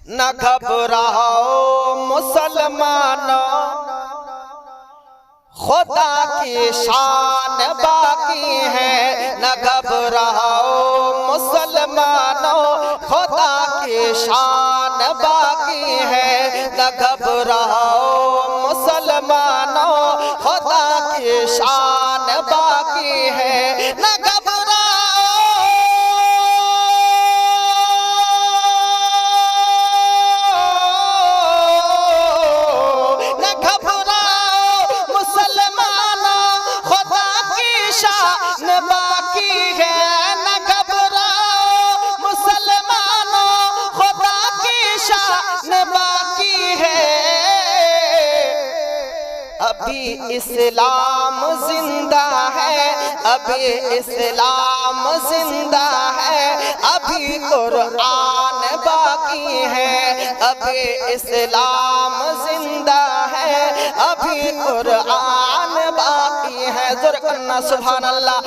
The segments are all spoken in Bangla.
न घबराओ मुसलमानों, खुदा की शान बाकी है। न घबराओ मुसलमानों, खुदा की शान बाकी है। न घबराओ मुसलमानों, खुदा की शान बाकी है। न अभी इस्लाम जिंदा है, अभी इस्लाम जिंदा है, अभी कुरान बाकी है। अभी इस्लाम जिंदा है, अभी कुरान बाकी है। जोर करना सुभान अल्लाह।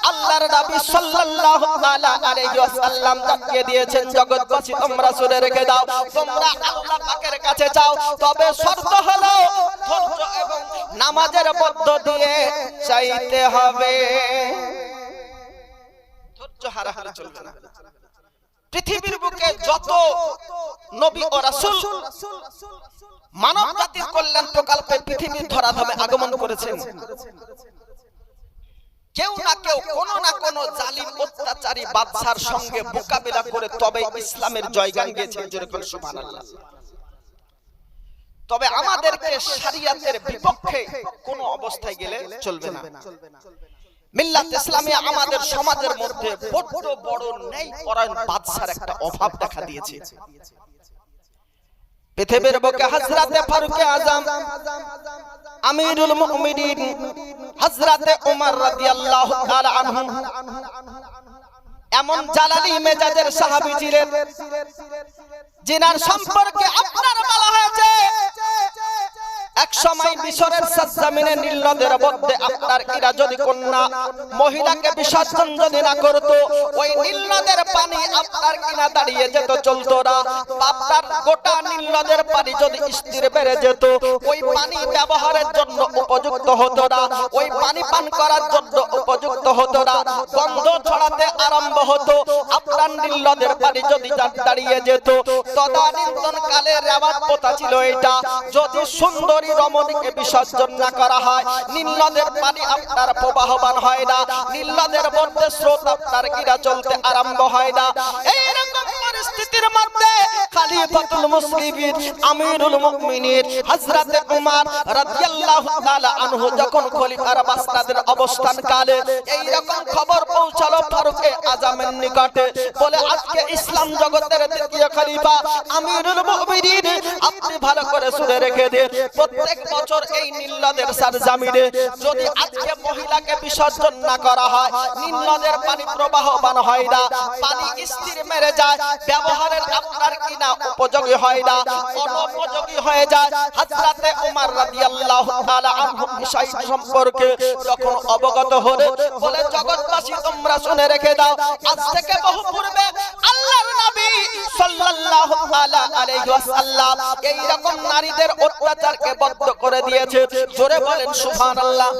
আল্লাহর নবী সাল্লাল্লাহু তাআলা আলাইহি ওয়াসাল্লাম জানিয়ে দিয়েছেন, জগৎবাসী তোমরা শুনে রেখে দাও, তোমরা আল্লাহ পাকের কাছে যাও, তবে শর্ত হলো ধৈর্য এবং নামাজের মধ্য দিয়ে চাইতে হবে। ধৈর্য হারা হলে চলবে না। পৃথিবীর বুকে যত নবী ও রাসূল মানব জাতির কল্যাণ প্রকল্পে পৃথিবীর ধরাধামে আগমন করেছেন, কেউ না কেউ কোন না কোন জালিম অত্যাচারী বাদশার সঙ্গে মোকাবিলা করে তবে ইসলামের জয়গান গেছে। জোরে বলুন সুবহানাল্লাহ। তবে আমাদেরকে শরিয়তের বিপক্ষে কোন অবস্থায় গেলে চলবে না। মিল্লাত ইসলামিয়া আমাদের সমাজের মধ্যে বড় বড় ন্যায়পরায়ণ বাদশার একটা অভাব দেখা দিয়েছে। পৃথিবীর বুকে হযরতে ফারুক আযম আমিরুল মুমিনিন হযরতে ওমর রাদিয়াল্লাহু তাআলা আনহু এমন জালালি মেজাজের সাহাবী ছিলেন, যিনার সম্পর্কে আপনার বলা হয়েছে এক সময় মিশরের সরজমিনে নীল নদের মধ্যে আপনার ইরা যদি কন্যা মহিলাকে বিসর্জন যদি না করত, ওই নীল নদের পানি আপনার কিনা দাঁড়িয়ে যেত, চলতো না। আপনার গোটা নীল নদের পানি যদি স্থির বেড়ে যেত, ওই পানি ব্যবহারের জন্য উপযুক্ত হতো না, ওই পানি পান করার জন্য উপযুক্ত হতো না, গন্ধ ছড়াতে আরম্ভ হতো। আপনার নীল নদের পানি যদি দাঁড়িয়ে যেত, তদানীন্তন কালের রেওয়াজ প্রথা ছিল এটা, যদি সুন্দর রমণীকে বিসর্জন না করা হয়, নীল নদের পানি আপনার প্রবাহমান হয় না, নীল নদের মধ্যে স্রোত আপনার গিরা চলতে আরম্ভ হয় না। এইরকম পরিস্থিতির মধ্যে খলিফাতুল মুসলিমিন আমিরুল মুমিনিন হযরতে ওমর রাদিয়াল্লাহু তাআলা আনহু যখন খলিফার মাসনাদের অবস্থান কালে এইরকম খবর পৌঁছালো ফারুকে আজমের নিকটে, বলে আজকে ইসলাম জগতের দ্বিতীয় খলিফা আমিরুল মুমিনিন, আপনি ভালো করে শুনে রেখে দিন, প্রত্যেক বছর এই নীল নদের সরজমিনে যদি আজকে মহিলাকে বিসর্জন না করা হয়, নীল নদের পানি প্রবাহমান হয় না, পানি স্থির মেরে যায়, ব্যবহারের আপনার কিনা উপযোগী হয় না, অনুপযোগী হয়ে যায়। হযরতে ওমর রাদিয়াল্লাহু তাআলা আনহু বিষয় সম্পর্কে যখন অবগত হলেন, বলে জগৎবাসী তোমরা শুনে রেখে দাও, আজ থেকে বহু পূর্বে আল্লাহর নবী সাল্লাল্লাহু তাআলা আলাইহি ওয়াসাল্লাম এই রকম নারীদের অত্যাচারকে বন্ধ করে দিয়েছে। জোরে বলেন সুবহানাল্লাহ।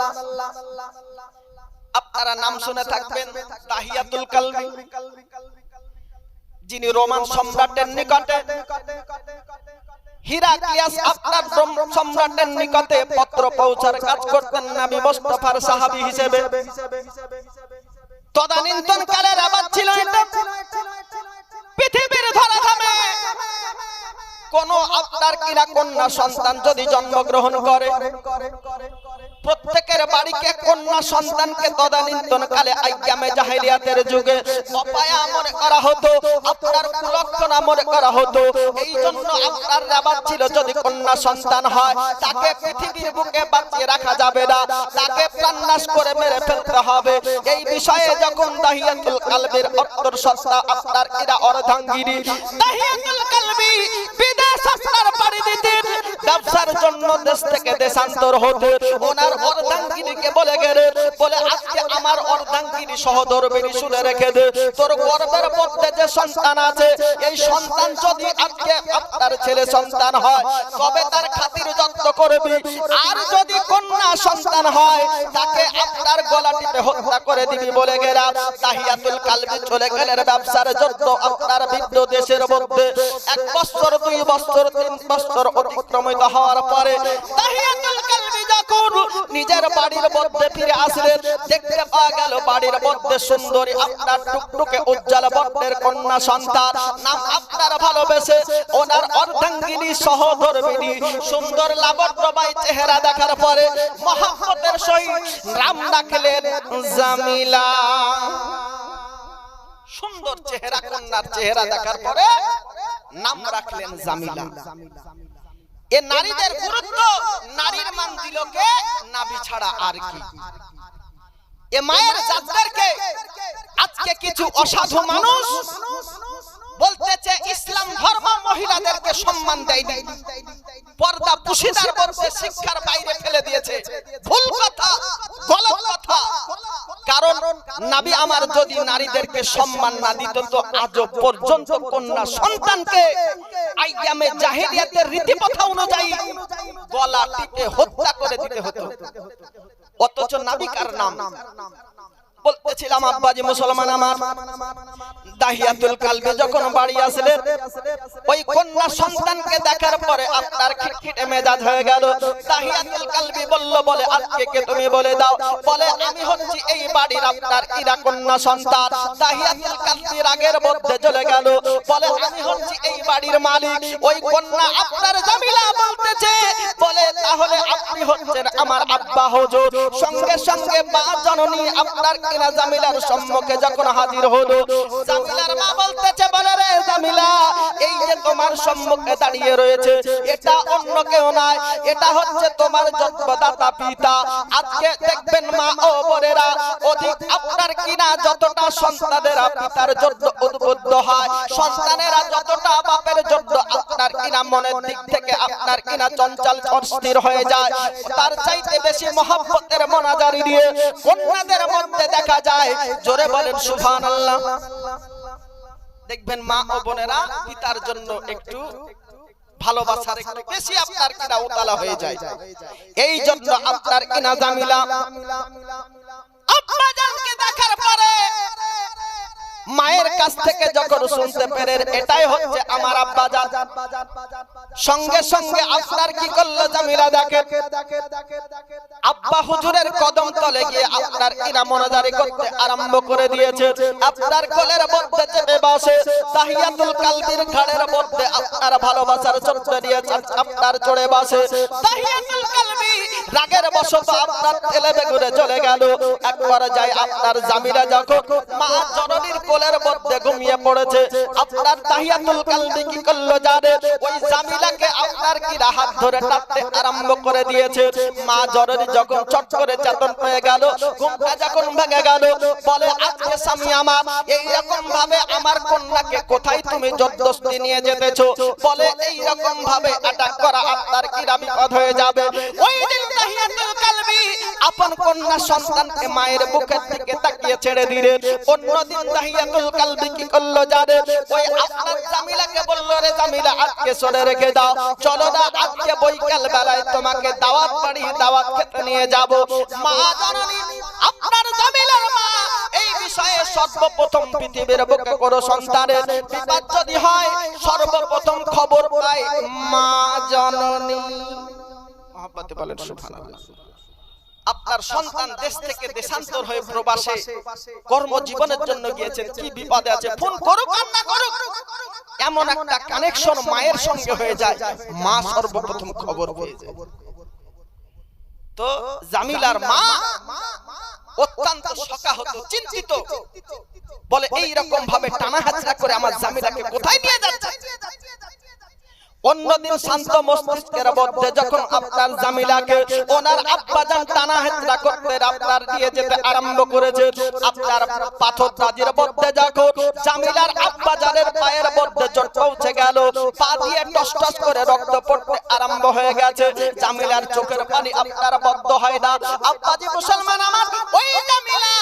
আপনারা নাম শুনে থাকবেন তাহিয়াতুল কালবি, যিনি রোমান সম্রাটের নিকটে হিরাক্লিয়াস আপনার সম্রাটের নিকটে পত্র পৌঁছার কাজ করতেন নবী মুস্তাফার সাহাবী হিসেবে। তদানীন্তন কালের আবাদ ছিল এটা, পৃথিবীর ধরাধামে কোন আপনার কিনা কন্যা সন্তান যদি জন্মগ্রহণ করে, প্রত্যেকের বাড়িকে কন্যা সন্তানকে তদানীন্তন কালে আইয়ামে জাহেলিয়াতের যুগে অপায়া মনে করা হতো, আপনার কুলক্ষণা মনে করা হতো। এই জন্য আপনার রেওয়াজ ছিল যদি কন্যা সন্তান হয় তাকে পৃথিবীর বুকে বাঁচিয়ে রাখা যাবে না, তাকে প্রাণনাশ করে মেরে ফেলতে হবে। এই বিষয়ে যখন তাহিয়াতুল কালবির অন্তঃসত্ত্বা আপনার এরা অর্ধাঙ্গিনী তাহিয়াতুল কালবি বিদেশ আপনার বাড়ি দিতেন, ব্যবসার জন্য দেশ থেকে দেশান্তর হতো, ওনার অর্ধাঙ্গিনীকে বলে গেলেন, বলে আজকে আমার অর্ধাঙ্গিনী সহধর্মিনী শুনে রেখে দে, তোর গর্ভের মধ্যে যে সন্তান আছে এই সন্তান যদি আজকে আপনার ছেলে সন্তান হয় তবে তার খাতির যত্ন করবি, আর যদি কন্যা সন্তান হয় তাকে আপনার গলা টিপে হত্যা করে দিবি বলে গেলাম। তাহিয়াতুল কালবি চলে গেলেন ব্যবসার জন্য আপনার ভিন্ন দেশের মধ্যে। 1 বছর 2 বছর 3 বছর অতিক্রমিত হওয়ার পরে তাহিয়াতুল কালবি যখন নিজের বাড়ির মধ্যে ফিরে আসলেন, দেখতে পাওয়া গেল বাড়ির মধ্যে সুন্দরী আপনার টুকটুকে উজ্জ্বল বর্ণের কন্যা সন্তান। নাম আপনার ভালোবেসে ওনার অর্ধাঙ্গিনী সহধর্মিনী সুন্দর লাবণ্যময় চেহারা দেখার পরে মহব্বতের সহিত নাম রাখলেন জামিলা। সুন্দর চেহারা কন্যার চেহারা দেখার পরে নাম রাখলেন জামিলা। এ নারীদের গুরুত্ব, নারীর মান দিল কে? নাভি ছাড়া আর কি। এ মায়ের জাতদেরকে আজকে কিছু অসাধু মানুষ বলতেছে ইসলাম ধর্ম মহিলাদেরকে সম্মান দেয়নি, পর্দা পুশিদার বলতে শিক্ষার বাইরে ফেলে দিয়েছে। ভুল কথা, গলত কথা। কারণ নবী আমার যদি নারীদেরকে সম্মান না দিত তো আজ পর্যন্ত কন্যা সন্তানকে আইয়ামে জাহেলিয়াতের রীতিপ্রথা অনুযায়ী গলা টিপে হত্যা করে দিতে হতো। অথচ নবী কার নাম বলতেছিলাম আব্বাজি মুসলমান আমার, দাহিয়াতুল কালবি যখন বাড়ি আসলেন ওই কন্যা সন্তানকে দেখার পরে আপনার খিটখিটে মেজাজ হয়ে গেল। দাহিয়াতুল কালবি বলল, বলে আজকে কে তুমি বলে দাও। বলে আমি হচ্ছি এই বাড়ির আপনার ইরা কন্যা সন্তান। দাহিয়াতুল কালবি রাগের মধ্যে চলে গেল, বলে আমি হচ্ছি এই বাড়ির মালিক। ওই কন্যা আপনার জামিলা বলতেছে, বলে তাহলে আপনি হচ্ছেন আমার আব্বা হুজুর। সঙ্গে সঙ্গে মা জননী আপনার জামিলার সম্মুখে যখন হাজির হলো, জামিলার মা বলতেছে, বলে রে জামিলা, এই যে তোমার সম্মুখে দাঁড়িয়ে রয়েছে এটা অন্য কেউ নয়, এটা হচ্ছে তোমার জন্মদাতা পিতা। আজকে দেখবেন মা ও বোনেরা, অধিক আপনার কিনা যতটা সন্তানেরা পিতার জন্য উদ্বুদ্ধ হয়, সন্তানেরা যতটা বাপের জন্য আপনার কিনা মনের দিক থেকে আপনার কিনা চঞ্চল অস্থির হয়ে যায়, তার চাইতে বেশি মহব্বতের মোনাজারি দিয়ে কন্যাদের মধ্যে দেখা যায়। জোরে বলেন সুবহানাল্লাহ। দেখবেন মা ও বোনেরা পিতার জন্য একটু ভালোবাসার একটু বেশি আপনার কিনা উতালা হয়ে যায়। এই জন্য আপনার কিনা জামিলা আব্বা জানকে দেখার পরে মায়ের কাছ থেকে যখন শুনতে পেরে এটাই হচ্ছে আমার আব্বা জান, সঙ্গে সঙ্গে আপনার কি করলো জামিলা, দেখে আব্বা হুজুরের কদম তলে গিয়ে আপনার ইনা মোনাজারি করতে আরম্ভ করে দিয়েছে। আপনার কোলের মধ্যে চেপে বসে তাহিয়াতুল কালবির ঘাড়ের মধ্যে আপনার ভালোবাসার চর্চ দিয়েছে, আপনার চড়ে বসে তাহিয়াতুল কালবি রাগের বশত আপনার তেলে বেগুনে চলে গেল। একবার যায় আপনার জামিলা যখন মা জননীর কোলের মধ্যে ঘুমিয়ে পড়েছে, আপনার তাহিয়াতুল কালবি কি করলো জানে, ওই জামিলাকে আপনার কি হাত ধরে টানতে আরম্ভ করে দিয়েছে। মা জননী যখন চট করে চেতন হয়ে গেল, ঘুমটা যখন ভেঙে গেল, বলে আজকে স্বামী আমার এই রকম ভাবে আমার কন্যাকে কোথায় তুমি জবরদস্তি নিয়ে যেতেছো? বলে এই রকম ভাবে অ্যাটাক করা আপনার কি বিপদ হয়ে যাবে। ওই দিন তাহিয়াতুল কালবি আপন কন্যা সন্তানকে মায়ের বুকের দিকে তাকিয়ে ছেড়ে দিলেন। অন্যদিন তাহিয়াতুল কালবি কি করলো জানে, ওই আপনার জামিলাকে বলল, রে জামিলা আজকে সরে রেখে দাও, চলো না আজকে বৈকাল বেলায় তোমাকে দাওয়াত বাড়ি দাওয়াত খেতে নিয়ে যাব। মা জননী আপনার জামিলার মা এই বিষয়ে সর্বপ্রথম পৃথিবীর বুকে কোনো সন্তানের বিপদ যদি হয় সর্বপ্রথম খবর পায় মা জননী। মহব্বতে বলেন সুবহানাল্লাহ। আপনার সন্তান দেশ থেকে দেশান্তর হয়ে প্রবাসে কর্মজীবনের জন্য গিয়েছেন, কি বিপদে আছে, ফোন করুক আর না করুক, এমন একটা কানেকশন মায়ের সঙ্গে হয়ে যায়, মা সর্বপ্রথম খবর পেয়ে যায়। তো জামিলার মা অত্যন্ত শোকাহত, চিন্তিত, বলে এই রকম ভাবে টানা হাজরা করে আমার জামিলাকে কোথায় নিয়ে যাচ্ছে। অন্যদিন শান্ত মস্তিষ্কের মধ্যে যখন আপনার জামিলাকে ওনার আব্বাজান টানা হেচড়া করতে আপনার দিয়ে যেতে আরম্ভ করেছে, আপনার পাথর দাজির মধ্যে যখন জামিলার আব্বাজানের পায়ের মধ্যে চোট পৌঁছে গেল, পা দিয়ে টস টস করে রক্ত পড়তে আরম্ভ হয়ে গেছে। জামিলার চোখের পানি আপনার বন্ধ হয় না। আব্বাজি মুসলমান আমার, ওই জামিলা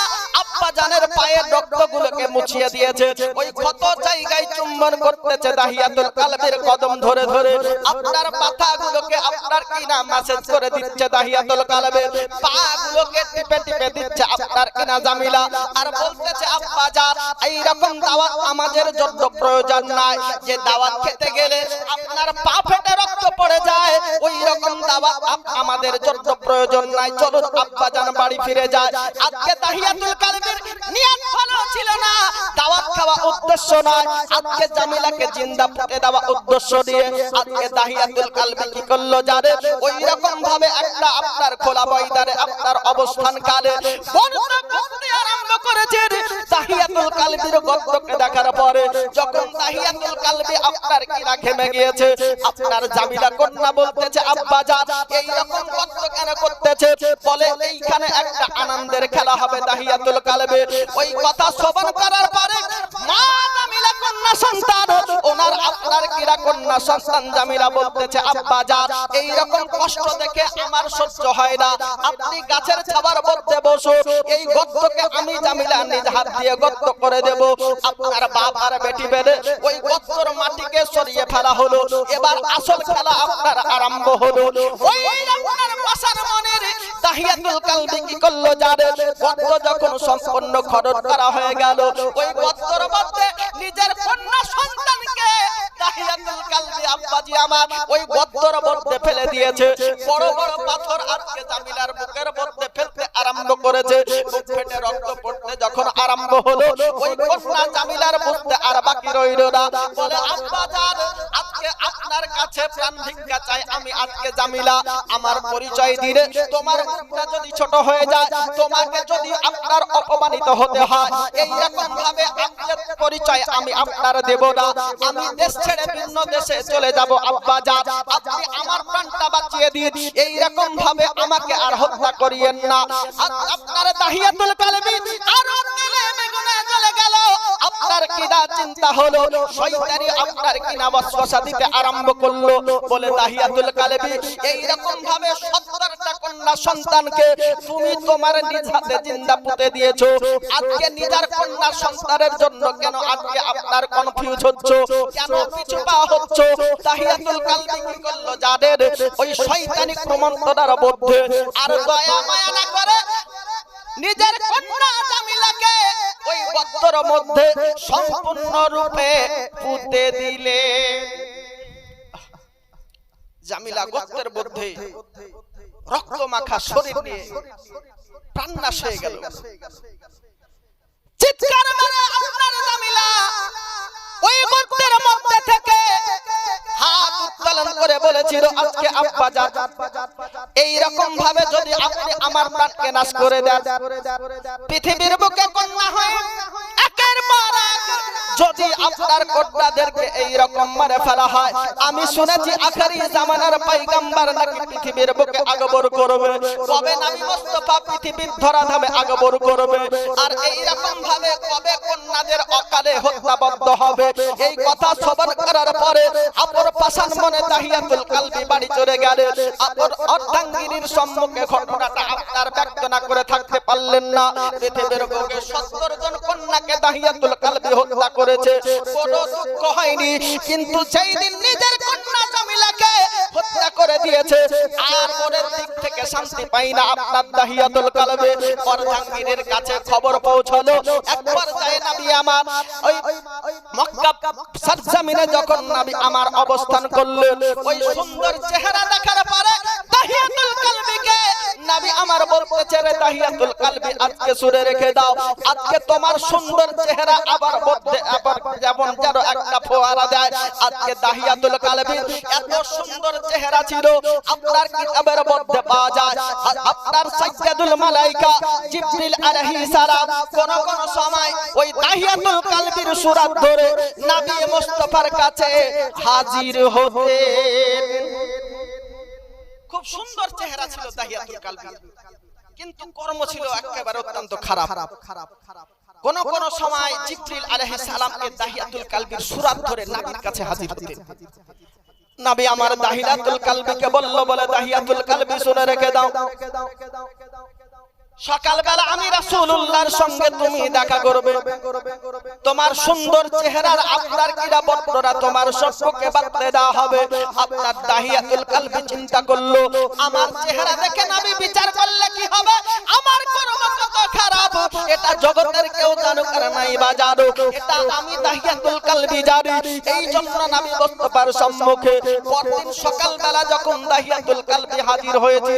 থেকে মুছিয়ে দিয়েছে ওই ক্ষত জায়গায় চুম্বন করতেছে দাহিয়াতুল কালবির কদম ধরে ধরে আপনার মাথাগুলোকে আপনার কিনা ম্যাসেজ করে দিচ্ছে দাহিয়াতুল কালবির পাগুলোকে টিপে টিপে দিচ্ছে আপনার কিনা জামিলা আর বলতেছে আব্বা জান এই রকম দাওয়াত আমাদের জন্য প্রয়োজন নাই যে দাওয়াত খেতে গেলে আপনার পা ফেটে রক্ত পড়ে যায় ওই রকম দাওয়াত আমাদের জন্য প্রয়োজন নাই চলুন আব্বা জান বাড়ি ফিরে যায় আজকে দাহিয়াতুল কালবির নিয়ত ভালো ছিল না দাওয়াত খাওয়া উদ্দেশ্য নয় আজকে জামিলাকে জিন্দা পুঁতে দেওয়া উদ্দেশ্য দিয়ে আজকে দাহিয়াতুল কালবি কি করলো জানে ওই রকম ভাবে একটা আপনার খোলা ময়দানে আপনার অবস্থান কালে বলতে বলতে আরম্ভ করেছে দাহিয়াতুল কালবির গদ্দকে দেখার পরে যখন দাহিয়াতুল কালবি আপনার কিনা ঘেমে গিয়েছে আপনার জামিলা কন্যা বলতেছে আব্বা জান এই রকম গদ্দ কেন করতেছে বলে এইখানে একটা আনন্দের খেলা হবে দাহিয়াতুল কালবি ওই কথা শ্রবণ করার পরে মা জামিলা কন্যা সন্তান ওনার আপনার কিরা কন্যা সন্তান জামিলা বলতেছে আব্বা জান এই রকম কষ্ট দেখে আমার সহ্য হয় না আপনি গাছের ছাবার মধ্যে বসো এই গর্তকে আমি জামিলা নিজ হাত দিয়ে গর্ত করে দেব আপনার বাপ আর বেটি বেড়ে ওই গর্তর মাটিকে সরিয়ে ফেলা হলো এবার আসল খেলা আপনার আরম্ভ হলো ওই আপনার পাশার মনের দাহিয়াতুল কালবি কি করলো জানে গর্ত যখন সম্পূর্ণ খনন করা হয়ে গেল ওই গর্তর মধ্যে নিজের কন্যা সন্তানকে দাহিয়াতুল কালবি আব্বাজি আমার ওই গর্তর মধ্যে ফেলে দিয়েছে বড় বড় পাথর আজকে জামিলার বুকের মধ্যে ফেলতে আরম্ভ করেছে বুক ফেটে রক্ত পড়তে যখন আরম্ভ হলো ওই কন্যা জামিলার বুঝতে আর বাকি রইল না বলে আব্বা জান আজকে আপনার কাছে প্রাণ ভিক্ষা চাই আমি আজকে জামিলা আমার পরিচয় দিলে তোমার মুখটা যদি ছোট হয়ে যায় তোমাকে যদি আপনার অপমানিত হতে হয় এই রকম ভাবে আপনার পরিচয় আমি আপনার দেব না আমি দেশ ছেড়ে ভিন্ন দেশে চলে যাব আব্বা জান আপনি আমার প্রাণটা বাঁচিয়ে দিন এই রকম ভাবে আমাকে আর হত্যা করিয়েন না আপনার দাহিয়াতুল কালবি আর দিলে বেগুনে চলে গেল আপনার কিনা চিন্তা হলো শয়তানি আপনার কিনা ওয়াসওয়াসা দিতে আরম্ভ করলো বলে দাহিয়াতুল কালবি এই রকম ভাবে 70টা কন্যা সন্তানকে তুমি তোমার নিজ হাতে জিন্দা পুঁতে দিয়েছো আজকে নিজের কন্যা সন্তানের জন্য কেন আজকে আপনার কনফিউজ হচ্ছে কেন পিছু পা হচ্ছে দাহিয়াতুল কালবি কি করলো জানেন ওই শয়তানি প্রমন্ত্রণার মধ্যে আর দয়া মায়া না করে নিজের কন্যা জামিলাকে ওই গর্তের মধ্যে সম্পূর্ণ রূপে পুঁতে দিলে জামিলা গর্তের মধ্যে রক্ত মাখা শরীর নিয়ে প্রাণনাশ হয়ে গেল চিৎকার মেরে আপনার জামিলা ওই গর্তের মধ্যে থেকে হাত উত্তোলন করে বলেছিল আজকে আব্বা জান এই রকম ভাবে যদি আপনি আমার প্রাণকে নাশ করে দেন পৃথিবীর বুকে কন্যা হয় একের পর এক যদি আপনার কন্যাদেরকে এই রকম মারে ফেলা হয় আমি শুনেছি আখেরি জামানার পয়গম্বর নাকি পৃথিবীর বুকে আগমন করবে কবে নবী মুস্তাফা পৃথিবীর ধরাধামে আগমন করবে আর এই রকম ভাবে কবে কন্যাদের অকালে হত্যাবদ্ধ হবে এই কথা শ্রবণ করার পরে আপর পাশান মনে দাহিয়াতুল কালবি বাড়ি চলে গেলেন আপর অর্ধাঙ্গিনীর সম্মুখে ঘটনাটা আপনার ব্যক্ত না করে থাকতে পারলেন না পৃথিবীর বুকে 70 জন কন্যাকে দাহিয়াতুল কালবি হত্যা করেছে কোনো দুঃখ হয়নি কিন্তু সেই দিন নিজের কন্যা জামিলাকে হত্যা করে দিয়েছে আর মনের দিক থেকে শান্তি পাই না আপনার দাহিয়াতুল কালবি অর্ধাঙ্গিনীর কাছে খবর পৌঁছলো একবার যায় নবী আমার ওই মক্কা সরজমিনে যখন নবী আমার অবস্থান করলেন ওই সুন্দর চেহারা দেখার পরে দাহিয়াতুল কালবিকে নবী আমার বলতেছে রে দাহিয়াতুল কালবি আজকে সুরে রেখে দাও আজকে তোমার সুন্দর চেহারা আবার মধ্যে আবার যেমন যেন একটা ফোয়ারা দেয় আজকে দাহিয়াতুল কালবি এত সুন্দর চেহারা ছিল আপনার কিতাবের মধ্যে পাওয়া যায় আপনার সাইয়্যিদুল মালায়েকা জিবরিল আলাইহিস সালাম কোন কোন সময় ওই দাহিয়াতুল কালবির সুরাত ধরে নবী মুস্তাফার কাছে হাজির হতেন খুব সুন্দর চেহারা ছিল দাহিয়াতুল কালবি কিন্তু কর্ম ছিল একেবারে অত্যন্ত খারাপ কোন কোন সময় জিবরিল আলাইহিস সালামকে দাহিয়াতুল কালবির সুরাত ধরে নবীর কাছে হাজির হতেন নবী আমার দাহিয়াতুল কালবিকে বলল বলে দাহিয়াতুল কালবি শুনে রেখে দাও সকালবেলা আমি রাসূলুল্লাহর সঙ্গে তুমি দেখা করবে, তোমার সুন্দর চেহারার আপনার কিরাবতরা তোমার সবকে বাতলে দেওয়া হবে। আপনার দাহিয়াতুল কলবি চিন্তা করলো, আমার চেহারা দেখে নবী বিচার করলে কি হবে, আমার কর্ম কত খারাপ এটা জগতের কেউ জানুক আর নাই বা জানুক, এটা আমি দাহিয়াতুল কলবি জানি। এই জন্য নবী মুস্তাফার সম্মুখে পরদিন সকালবেলা যখন দাহিয়াতুল কলবি হাজির হয়েছে,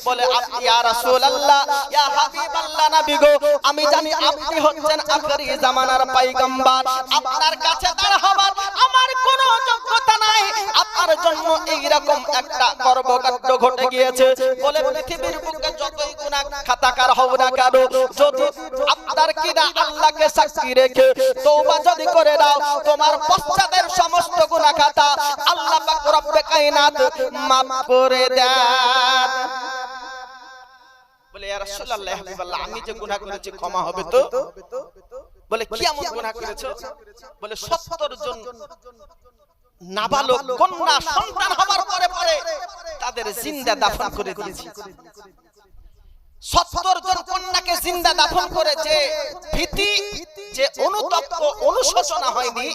বলে আপনি ইয়া রাসূলুল্লাহ, ইয়া হাবিবাল্লাহ নবী গো, আমি জানি আপনি হচ্ছেন আখিরি জামানার পয়গম্বর, আপনার কাছে দাঁড় হবার আমার কোনো যোগ্যতা নাই, আপনার জন্য এই রকম একটা কর্মকাণ্ড ঘটে গিয়েছে। বলে পৃথিবীর বুকে যতই গুনাহ খাতাকার হও না কেন, যদি আপনার কিনা আল্লাহকে সাক্ষী রেখে তওবা যদি করে দাও, তোমার পশ্চাতের সমস্ত গুনাহ খাতা আল্লাহ পাক রব্বে কায়নাত মাফ করে দেন। বলে ইয়া রাসূলুল্লাহ, ইয়া হাবিবাল্লাহ, আমি যে গুনাহ করেছি ক্ষমা হবে তো? বলে কি এমন গুনাহ করেছো? বলে 70 জন নাবালক কন্যা সন্তান হবার পরে পরে তাদের জিন্দা দাফন করে দিয়েছি। 70 জন কন্যাকে জিন্দা দাফন করে যে ভীতি, যে অনুতপ্ত, অনুশোচনা হয়নি,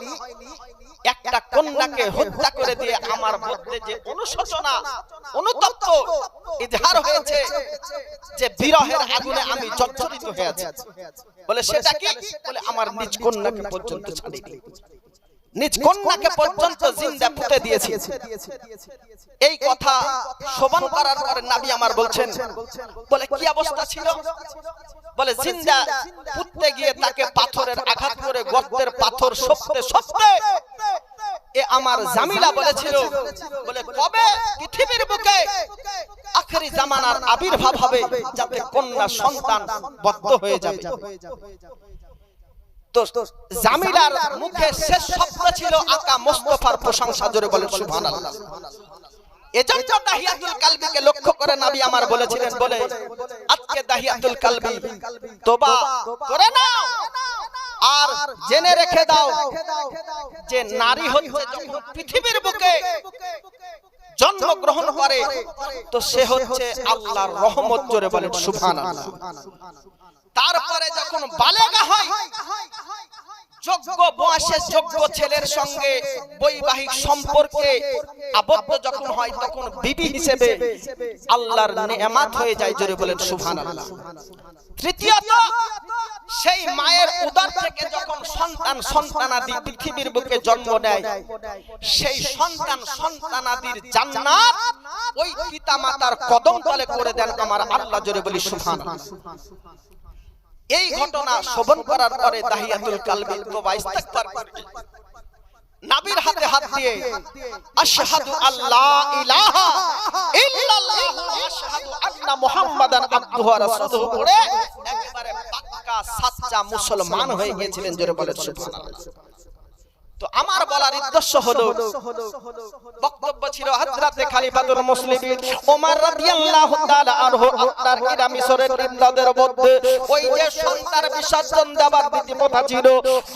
একটা কন্যাকে হত্যা করে দিয়ে আমার মধ্যে যে অনুশোচনা, অনুতপ্ত ইজহার হয়েছে, যে বিরহের আগুনে আমি জর্জরিত হয়ে আছি। বলে সেটা কি? বলে আমার নিজ কন্যাকে পর্যন্ত ছাড়িনি, নিজ কন্যাকে পর্যন্ত জিন্দা পুঁতে দিয়েছি। এই কথা শোভন করার পরে নবী আমার বলছেন, বলে কি অবস্থা ছিল? বলে জিন্দা পুঁততে গিয়ে তাকে পাথরের আঘাত করে গর্তের পাথর সপতে সপতে এ আমার জামিলা বলেছিল, বলে কবে পৃথিবীর বুকে আখেরি জামানার আবির্ভাব হবে যাতে কন্যা সন্তান বদ্ধ হয়ে যাবে। তো জামিলার মুখে শেষ শব্দ ছিল আকা মুস্তাফার প্রশংসা, জোরে বলেন সুবহানাল্লাহ। এজন্য দাহিয়াতুল কলবিকে লক্ষ্য করে নবী আমার বলেছিলেন, বলে আজকে দাহিয়াতুল কলবি তওবা করে নাও, আর জেনে রেখে দাও যে নারী হচ্ছে যখন পৃথিবীর বুকে জন্মগ্রহণ করে তো সে হচ্ছে আল্লাহর রহমত, জোরে বলেন সুবহানাল্লাহ। তারপরে যখন বালেগা হয়, যোগ্য বয়সের যোগ্য ছেলের সঙ্গে বৈবাহিক সম্পর্কে আবদ্ধ যখন হয়, তখন বিবি হিসেবে আল্লাহর নেয়ামত হয়ে যায়, জোরে বলেন সুবহানাল্লাহ। তৃতীয়ত, সেই মায়ের উদর থেকে যখন সন্তান সন্তানাদি পৃথিবীর বুকে জন্ম নেয়, সেই সন্তান সন্তানাদির জান্নাত ওই পিতামাতার কদম তলে করে দেন আমার আল্লাহ, জোরে বলি সুবহানাল্লাহ। এই ঘটনা শোভন করার পরে দাহিয়াতুল কলবি তওবা ইস্তিগফার করে নবীর হাতে হাত দিয়ে আশহাদু আল্লা ইলাহা ইল্লাল্লাহ ওয়া আশহাদু আন্না মুহাম্মাদান আবদুহু ওয়া রাসূলুহু পড়ে একেবারে পাক্কা সাচ্চা মুসলমান হয়ে গিয়েছিলেন, জোরে বলেন সুবহানাল্লাহ। তো আমার বলার উদ্দেশ্য হলো, বক্তব্য ছিল হযরতে খলিফাতুল মুসলিমিন ওমর রাদিয়াল্লাহু তাআলা আনহু আপনার ইরা মিশরের নিম্নদের মধ্যে ওই যে সন্তান বিসর্জন দেবার রীতি প্রথা ছিল,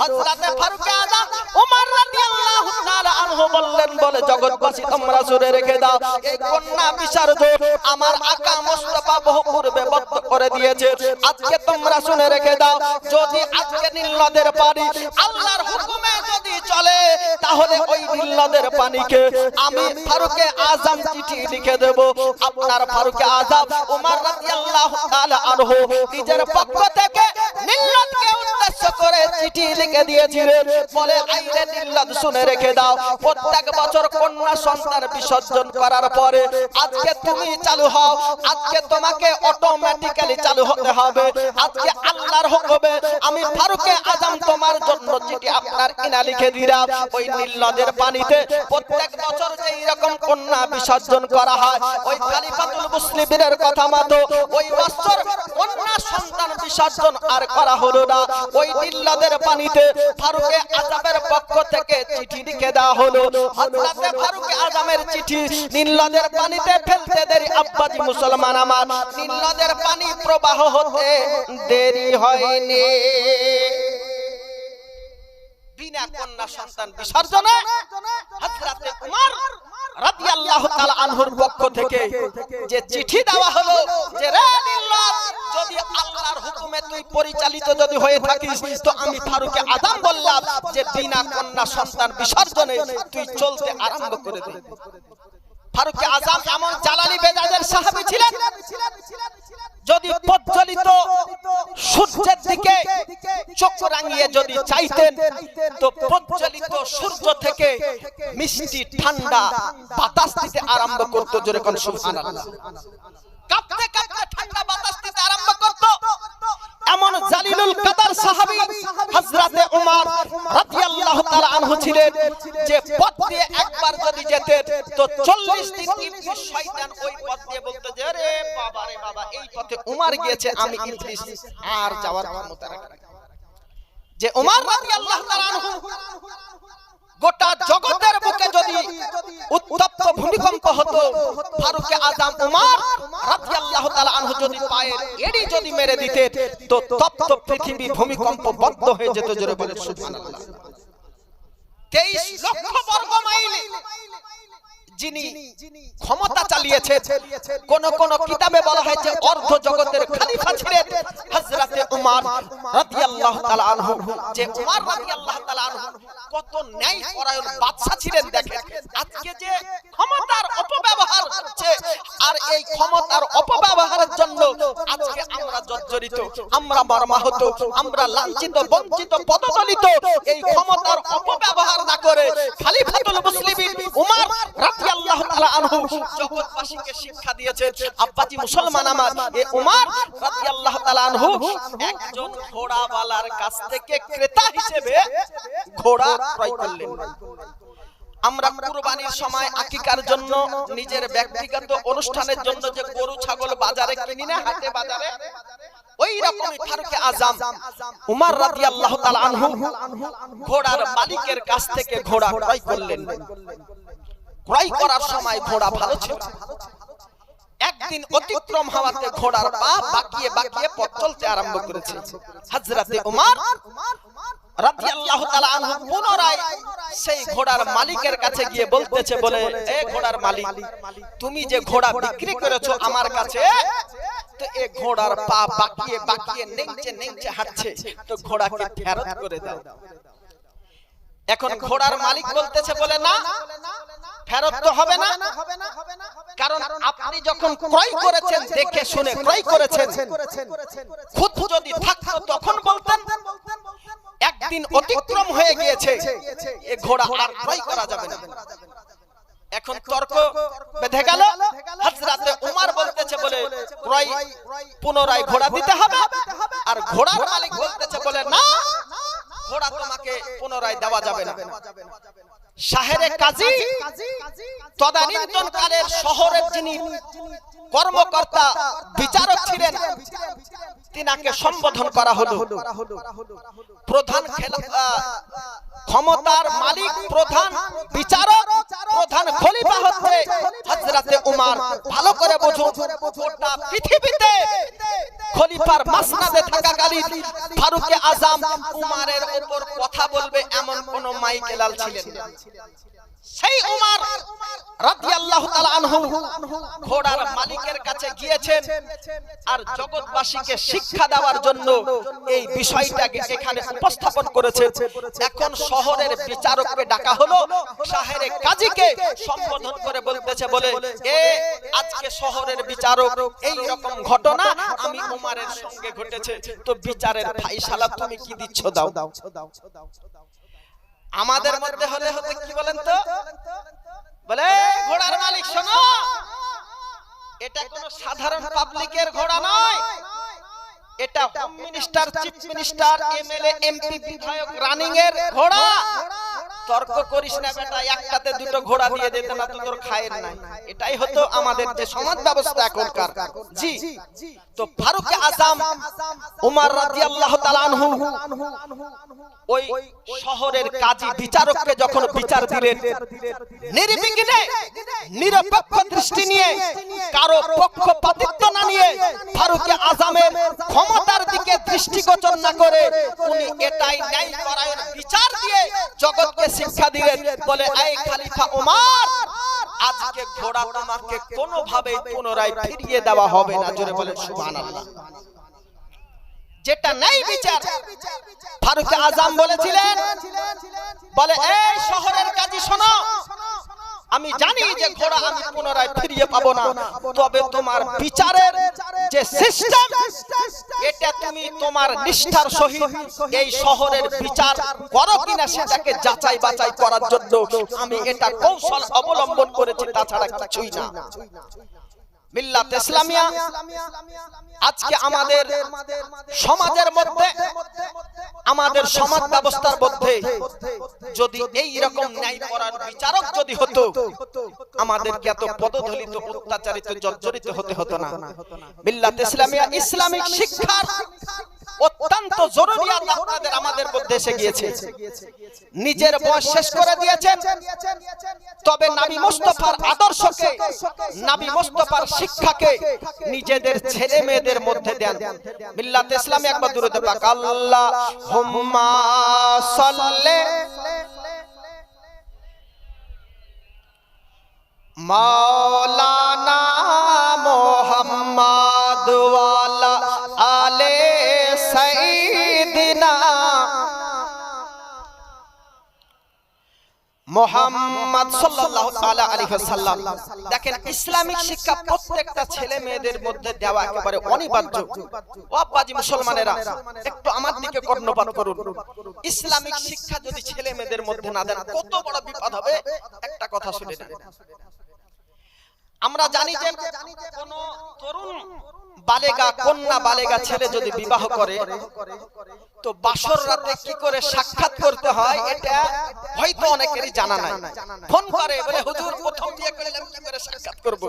হযরতে ফারুক আযম ওমর রাদিয়াল্লাহু তাআলা আনহু বললেন, বলে জগৎবাসী তোমরা শুনে রেখে দাও, এই কন্যা বিসর্জন আমার আকা মুস্তাফা বহু পূর্বে বদ্ধ করে দিয়েছে, আজকে তোমরা শুনে রেখে দাও, যদি আজকে নীলনদের পানি আল্লাহর হুকুমে যদি চলে, তাহলে ওই নীলনদের পানিকে আমি ফারুকে আযম চিঠি লিখে দেব। আপনার ফারুকে আযম ওমর রাদিয়াল্লাহু তাআলা আনহু নিজের পক্ষ থেকে নীলনদকে উদ্দেশ্য করে চিঠি লিখে দিয়েছিলেন, বলে আইরে নীলনদ শুনে রেখে দাও, প্রত্যেক বছর কন্যা সন্তান বিসর্জন করার পরে আজকে তুমি চালু হও, আজকে তোমাকে অটোমেটিক্যালি চালু হতে হবে, আজকে আল্লাহর হুকুমে আমি ফারুকে আযম তোমার জন্য চিঠি আপনার ইনা লিখে দিলাম। ওই নীলনদের পানিতে প্রত্যেক বছর যে এরকম কন্যা বিসর্জন করা হয়, ওই খলিফাতুল মুসলিমিনের কথা মতো ওই বছর কন্যা সন্তান বিসর্জন আর করা হলো না। ওই নীলনদের পানিতে ফারুকে আযমের পক্ষ থেকে চিঠি লিখে দেওয়া হলো। হযরতে ফারুকে আযমের চিঠি নীলনদের পানিতে ফেলতে দেরি আব্বাজি মুসলমান আমার, নীলনদের পানি প্রবাহ হতে দেরি হয়নি। বিনা কন্যা সন্তান বিসর্জনে হযরতে ওমর রাদিয়াল্লাহু তাআলা আনহুর পক্ষ থেকে যে চিঠি দেওয়া হলো, যে রে নীলনদ, যদি তুই পরিচালিত যদি হয়ে থাকিস তো আমি ফারুকে আজম বললাম যে বিনা কন্যা সন্তান বিসর্জনে তুই চলতে আরম্ভ করে দে। ফারুকে আজম এমন জালালি বেজাজের সাহাবী ছিলেন, যদি প্রজ্বলিত সূর্যের দিকে চোখ রাঙিয়ে যদি চাইতেন তো প্রজ্বলিত সূর্য থেকে মিষ্টি ঠান্ডা বাতাস দিতে আরম্ভ করতো। জোরে কোন সুবহানাল্লাহ। কাঁপতে কাঁপতে ঠান্ডা বাতাস দিতে আরম্ভ করতো। এমন জালিলুল কাদার সাহাবী হযরতে ওমর রাদিয়াল্লাহু তাআলা আনহু ছিলেন, যে পথ দিয়ে একবার যদি যেতেন তো 40 দিন ইবলিস শয়তান ওই পথ দিয়ে বলতো যে আরে বাবা রে বাবা, এই পথে ওমর গিয়েছে, আমি ইবলিস আর যাওয়ার ক্ষমতা রাখি না। যে ওমর রাদিয়াল্লাহু তাআলা আনহু গোটা জগতের বুকে যদি উত্তপ্ত ভূমিকম্প হতো, ফারুকে আজম ওমর রাদিয়াল্লাহু তাআলা আনহু যদি পায়ের এড়ি যদি মেরে দিতেন তো তপ্ত পৃথিবী ভূমিকম্প বন্ধ হয়ে যেত। জোরে বলে সুবহানাল্লাহ। 23 লক্ষ বর্গ মাইল যিনি ক্ষমতা চালিয়েছেন, কোন কোন কিতাবে বলা হয়েছে অর্ধ জগতের খলিফা ছিলেন হযরতে ওমর রাদিয়াল্লাহু তাআলা আনহু। যে ওমর রাদিয়াল্লাহু তাআলা আনহু কত ন্যায় পরায়ণ বাদশা ছিলেন। দেখেন আজকে যে ক্ষমতার অপব্যবহার হচ্ছে, আর এই ক্ষমতার অপব্যবহারের জন্য আজকে আমরা জর্জরিত, আমরা মর্মাহত, আমরা লাঞ্ছিত, বঞ্চিত, পদদলিত। এই ক্ষমতার অপব্যবহার না করে খলিফাতুল মুসলিমিন ওমর রাদিয়াল্লাহু তাআলা আনহু জগৎবাসীকে শিক্ষা দিয়েছেন। আব্বাজি মুসলমান আমার, এই ওমর রাদিয়াল্লাহু তাআলা আনহু একজন ঘোড়াওয়ালার কাছ থেকে ক্রেতা হিসেবে ঘোড়া ক্রয় করলেন। আমরা কুরবানির সময় আকিকার জন্য, নিজের ব্যক্তিগত অনুষ্ঠানের জন্য যে গরু ছাগল বাজারে কিনি না, হাটে বাজারে, ওই রকমই ফারুকে আজম ওমর রাদিয়াল্লাহু তাআলা আনহু ঘোড়ার মালিকের কাছ থেকে ঘোড়া ক্রয় করলেন। ক্রয় করার সময় ঘোড়া ভালো ছিল। একদিন অতিক্রম হওয়াতে ঘোড়ার পা বাঁকিয়ে বাঁকিয়ে পথ চলতে আরম্ভ করেছে। হযরতে ওমর রাদিয়াল্লাহু তাআলা আনহু পুনরায় সেই ঘোড়ার মালিকের কাছে গিয়ে বলতেছে, বলে এ ঘোড়ার মালিক, তুমি যে ঘোড়া বিক্রি করেছো আমার কাছে, তো এই ঘোড়ার পা বাঁকিয়ে বাঁকিয়ে নেংচে নেংচে হাঁটছে, তো ঘোড়াকে ফেরত করে দাও। এখন ঘোড়ার মালিক বলতেছে, বলে না, ফেরত তো হবে না, কারণ আপনি যখন ক্রয় করেছেন দেখে শুনে ক্রয় করেছেন, খুদ যদি থাকতো তখন বলতেন। একদিন অতিক্রম হয়ে গিয়েছে, এই ঘোড়া আর ক্রয় করা যাবে না। এখন তর্ক বেঁধে গেল। হযরতে ওমর বলতেছে, বলে ক্রয় পুনরায় ঘোড়া দিতে হবে, আর ঘোড়ার মালিক বলতেছে, বলে না, ঘোড়া তোমাকে পুনরায় দেওয়া যাবে না। শাহেরে কাজী তদানীন্তনকালের শহরের যিনি কর্মকর্তা বিচারক ছিলেন, তিনাকে সম্বোধন করা হলো। প্রধান ক্ষমতার মালিক, প্রধান বিচারক, প্রধান খলিফা হচ্ছে হযরতে ওমর। ভালো করে বুঝুন, গোটা পৃথিবীতে খলিফার মাসনাদে থাকাকালীন ফারুকে আজম ওমরের উপর কথা বলবে এমন কোন মাইকেলাল ছিলেন না। সেই ওমর রাদিয়াল্লাহু তাআলা আনহু ঘোড়ার মালিকের কাছে গিয়েছেন আর জগৎবাসীকে শিক্ষা দেওয়ার জন্য এই বিষয়টাকে এখানে উপস্থাপন করেছেন। এখন শহরের বিচারককে ডাকা হলো, শাহেরে কাজীকে সম্বোধন করে বলতেছে, বলে এ আজকে শহরের বিচারক, এই রকম ঘটনা আমি ওমরের সঙ্গে ঘটেছে, তো বিচারের ফায়সালা তুমি কি দিচ্ছ দাও। আমাদের মধ্যে হলে হতে কি বলেন তো, বলে ঘোড়ার মালিক শোনো, এটা কোনো সাধারণ পাবলিকের ঘোড়া নয়, এটা home minister, chief minister, MLA, MP, বিধায়ক রানিং এর ঘোড়া। তর্ক করিস না বেটা, একটাতে দুটো ঘোড়া দিয়ে দিতে না তো তোর খায়ের নাই। এটাই হতো আমাদের যে সমাজ ব্যবস্থা এখনকার। জি, তো ফারুকে আজম ওমর রাদিয়াল্লাহু তাআলা আনহু ওই শহরের কাজী বিচারককে যখন বিচার দিলেন, নির্বিঘ্নে নিরপেক্ষ দৃষ্টি নিয়ে, কারো পক্ষপাতিত্ব না নিয়ে, ফারুকে আজমের ক্ষমতার দিকে দৃষ্টিগোচর না করে উনি এটাই ন্যায় পরায়ণ বিচার দিয়ে জগৎকে শিক্ষা দিলেন। বলে এই খলিফা ওমর, আজকে ঘোড়া তোমাকে কোনোভাবেই পুনরায় ফিরিয়ে দেওয়া হবে না। জোরে বলেন সুবহানাল্লাহ। যেটা নাই বিচার। ফারুক আজম বলেছিলেন, বলে এই শহরের কাজী শোনো, আমি জানি যে ঘোড়া আমি পুনরায় ফিরিয়ে পাবো না, তবে তোমার বিচারের যে সিস্টেম এটা তুমি তোমার নিষ্ঠার সহিত এই শহরের বিচার করো কিনা সেটাকে যাচাই বাছাই করার জন্য আমি এটা কৌশল অবলম্বন করেছি, তাছাড়া কিছুই না। মিল্লাত ইসলামিয়া আজকে আমাদের সমাজের মধ্যে, আমাদের সমাজ ব্যবস্থার মধ্যে যদি এই রকম ন্যায় করার বিচারক যদি হতো, আমাদেরকে এত পদদলিত, অত্যাচারিত, জর্জরিত হতে হতো না। মিল্লাত ইসলামিয়া ইসলামিক শিক্ষার অত্যন্ত জরুরিয়াত আপনাদের আমাদের মধ্যে এসে গিয়েছে। নিজের বয়স শেষ করে দিয়েছেন, তবে নবী মুস্তাফার আদর্শকে, নবী মুস্তাফার শিক্ষাকে নিজেদের ছেলে মেয়েদের মধ্যে দেন। মিল্লাত ইসলামী একবার দরুদ পাক আল্লাহুম্মা সাল্লি মাওলানা মুহাম্মদ ওয়ালা আলে সাইয়্যিদিনা মুহাম্মদ সাল্লাল্লাহু তাআলা আলাইহি ওয়াসাল্লাম। দেখেন ইসলামিক শিক্ষা প্রত্যেকটা ছেলে মেয়েদের মধ্যে দেওয়া একেবারে অনিবার্য। ও আব্বাজি মুসলমানেরা, একটু আমার দিকে কর্ণপাত করুন। ইসলামিক শিক্ষা যদি ছেলে মেয়েদের মধ্যে না দেন কত বড় বিপদ হবে। একটা কথা শুনে নেন, আমরা জানি যে কোন তরুণ বালেগা, কন্যা বালেগা ছেলে যদি বিবাহ করে তো বাসর রাতে কি করে সাক্ষাৎ করতে হয় এটা হয়তো অনেকেরই জানা নাই। ফোন করে বলে হুজুর প্রথম বিয়ে করলাম, কি করে সাক্ষাৎ করব।